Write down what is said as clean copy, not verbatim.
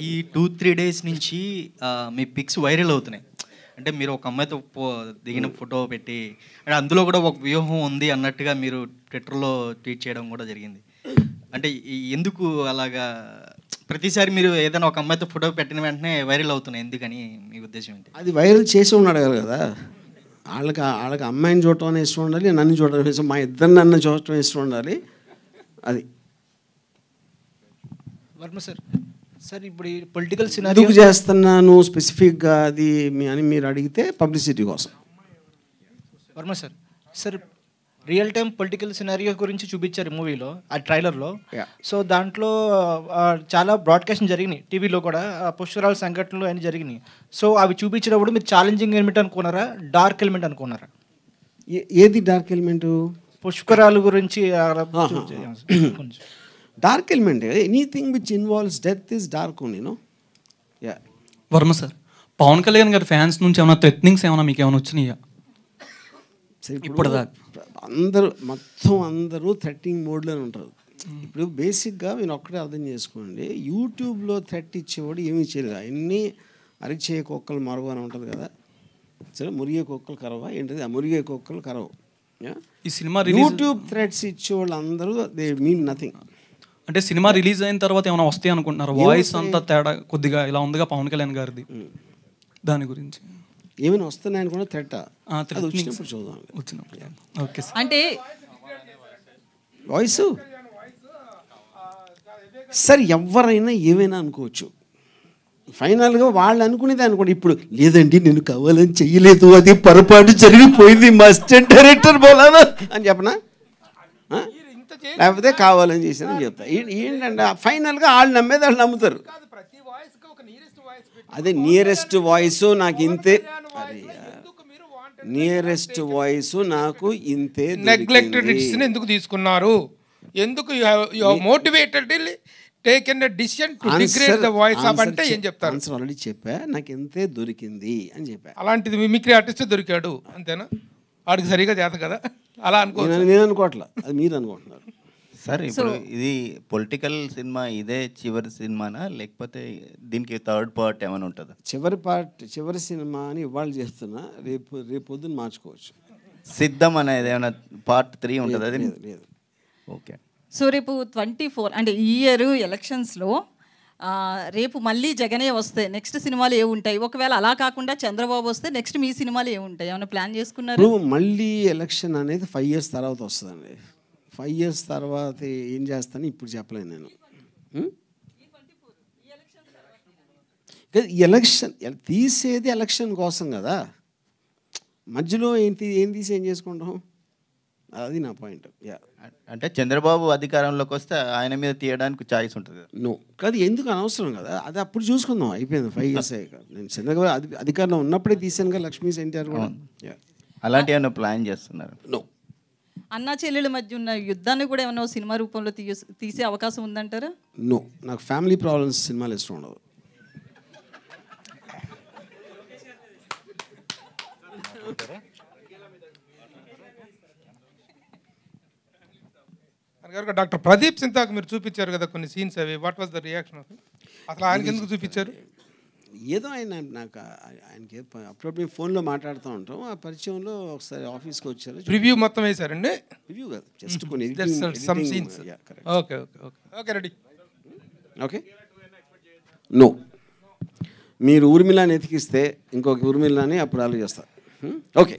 ఈ 2-3 డేస్ నుంచి మీ pics viral అవుతున్నాయి. అంటే మీరు ఒక అమ్మాయితో దిగిన ఫోటో పెట్టి అంటే అందులో కూడా ఒక వ్యూహం ఉంది అన్నట్టుగా మీరు ట్విట్టర్లో ట్వీట్ చేయడం కూడా జరిగింది. అంటే ఎందుకు అలాగా ప్రతిసారి మీరు ఏదైనా ఒక అమ్మాయితో ఫోటో పెట్టిన వెంటనే వైరల్ అవుతున్నాయి, ఎందుకని మీ ఉద్దేశం ఏంటి? అది వైరల్ చేసి ఉన్నాడు కదా. వాళ్ళకి అమ్మాయిని చూడటం ఇష్టం ఉండాలి, నన్ను చూడటం ఇష్టం, మా ఇద్దరు నన్ను చూడటం ఇష్టం ఉండాలి. అది వర్మ సార్ ఇప్పుడు ఈ పొలిటికల్ సినారియో ఎందుకు చేస్తున్నాను స్పెసిఫిక్గా అది అని మీరు అడిగితే పబ్లిసిటీ కోసం. Varma sir real time political scenario గురించి చూపించారు మూవీలో, ఆ ట్రైలర్లో. సో దాంట్లో చాలా బ్రాడ్కాస్టింగ్ జరిగినాయి టీవీలో కూడా, పుష్కరాల సంఘటనలు అన్నీ జరిగినాయి. సో అవి చూపించినప్పుడు మీరు ఛాలెంజింగ్ ఎలిమెంట్ అనుకున్నారా, డార్క్ ఎలిమెంట్ అనుకున్నారా? ఏది డార్క్ ఎలిమెంటు? పుష్కరాల గురించి dark element. Anything which involves death is dark only, no. Yeah Varma sir, Pawan Kalyan గారి ఫ్యాన్స్ నుంచి ఏమైనా థ్రెట్నింగ్స్ ఏమైనా మీకు ఏమైనా వచ్చినాయా ఇప్పుడు దాకా? అందరూ థ్రెట్టింగ్ మోడ్లోనే ఉంటారు. ఇప్పుడు బేసిక్గా మీరు ఒక్కటే అర్థం చేసుకోండి, యూట్యూబ్లో థ్రెట్ ఇచ్చేవాడు ఏమీ చేయలేదు. అన్నీ అరిచే కుక్కలు మరవ అని ఉంటుంది కదా, సరే మురిగే కుక్కలు కరవ ఏంటిది, ఆ మురిగే కుక్కలు కరవ. ఈ సినిమా యూట్యూబ్ థ్రెట్స్ ఇచ్చేవాళ్ళు అందరూ దే మీన్ నథింగ్. అంటే సినిమా రిలీజ్ అయిన తర్వాత ఏమైనా వస్తాయి అనుకుంటున్నారు? వాయిస్ అంతా తేడా కొద్దిగా ఇలా ఉందిగా పవన్ కళ్యాణ్ గారిది, దాని గురించి ఏమైనా వస్తున్నాయని కూడా థ్రెట్ వచ్చినప్పుడు చూద్దాం. ఓకే అంటే వాయిస్ సరే ఎవరైనా ఏమైనా అనుకోవచ్చు, ఫైనల్గా వాళ్ళు అనుకునేది అనుకోండి. ఇప్పుడు లేదండి నేను కావాలని చెయ్యలేదు, అది పొరపాటు జరిగిపోయింది, మా అసిస్టెంట్ డైరెక్టర్ బోలానా అని చెప్పనా, లేకపోతే కావాలని చేశానని చెప్తా. ఏంటంటే ఫైనల్గా వాళ్ళు నమ్మేది వాళ్ళు నమ్ముతారు. అదే నియరెస్ట్ వాయిస్ నాకు ఇంతే, నియరెస్ట్ వాయిస్ నాకు ఇంతే. నెగ్లెక్టెడ్ డిసిషన్ ఎందుకు తీసుకున్నారు, ఎందుకు you have motivated taken a decision to degrade the voice of అంటే ఏం చెప్తారు? ఆన్సర్ ఆల్రెడీ చెప్పా, నాకు ఇంతే దొరికింది అని చెప్పా. అలాంటిది మిమిక్రీ ఆర్టిస్ట్ దొరికాడు అంతేనా? వాడికి సరిగా చేత కదా అలా అనుకో. నేను అనుకోవట్లా, అది మీరు అనుకుంటున్నారు. సార్ ఇప్పుడు ఇది పొలిటికల్ సినిమా, ఇదే చివరి సినిమానా లేకపోతే దీనికి థర్డ్ పార్ట్ ఏమైనా ఉంటుందా? చివరి సినిమా అని ఇవాళ చేస్తున్నా, రేపు పొద్దున్న మార్చుకోవచ్చు. సిద్ధం అనేది ఏమైనా పార్ట్ 3 ఉంటుంది? అది లేదు. ఓకే. సో రేపు 24 అంటే ఈ ఇయర్ ఎలక్షన్స్లో రేపు మళ్ళీ జగనే వస్తే నెక్స్ట్ సినిమాలు ఏముంటాయి? ఒకవేళ అలా కాకుండా చంద్రబాబు వస్తే నెక్స్ట్ మీ సినిమాలు ఏముంటాయి? ఏమైనా ప్లాన్ చేసుకున్నారు? మళ్ళీ ఎలక్షన్ అనేది 5 years తర్వాత వస్తుందండి. 5 years తర్వాత ఏం చేస్తాను ఇప్పుడు చెప్పలేను నేను. ఎలక్షన్ తీసేది ఎలక్షన్ కోసం కదా, మధ్యలో ఏం తీసి ఏం చేసుకుంటాం, అది నా పాయింట్. అంటే చంద్రబాబు అధికారంలోకి వస్తే ఆయన మీద తీయడానికి ఛాయిస్ ఉంటుంది కదా? నో కాదు, ఎందుకు అనవసరం కదా, అది అప్పుడు చూసుకుందాం, అయిపోయింది 5 years అయ్యాక. నేను చంద్రబాబు అధికారంలో ఉన్నప్పుడే తీసాను కదా లక్ష్మీ ఎన్టీఆర్ కూడా. అలాంటి ఏమైనా ప్లాన్ చేస్తున్నారు? నో. అన్నా చెల్లెల మధ్య ఉన్న యుద్ధాన్ని కూడా ఏమైనా సినిమా రూపంలో తీసే అవకాశం ఉందంటారా? నో, నాకు ఫ్యామిలీ ప్రాబ్లమ్స్ సినిమాలు ఇష్టం ఉండదు. డాక్టర్ ప్రదీప్ సింతాకు మీరు చూపించారు కదా కొన్ని సీన్స్, అవి వాట్ వాజ్ ద రియాక్షన్? అసలు ఆయనకి ఎందుకు చూపించారు? ఏదో ఆయనకి అప్పుడప్పుడు ఫోన్లో మాట్లాడుతూ ఉంటాం, ఆ పరిచయంలో ఒకసారి ఆఫీస్కి వచ్చారు. రివ్యూ మొత్తం వేశారండి? రివ్యూ కాదు, జస్ట్ కొన్ని some scenes. Okay ready. Okay. No, మీరు ఊర్మిళని ఎతికిస్తే ఇంకొక ఊర్మిళని అప్పుడు ఆలోచిస్తారు. ఓకే.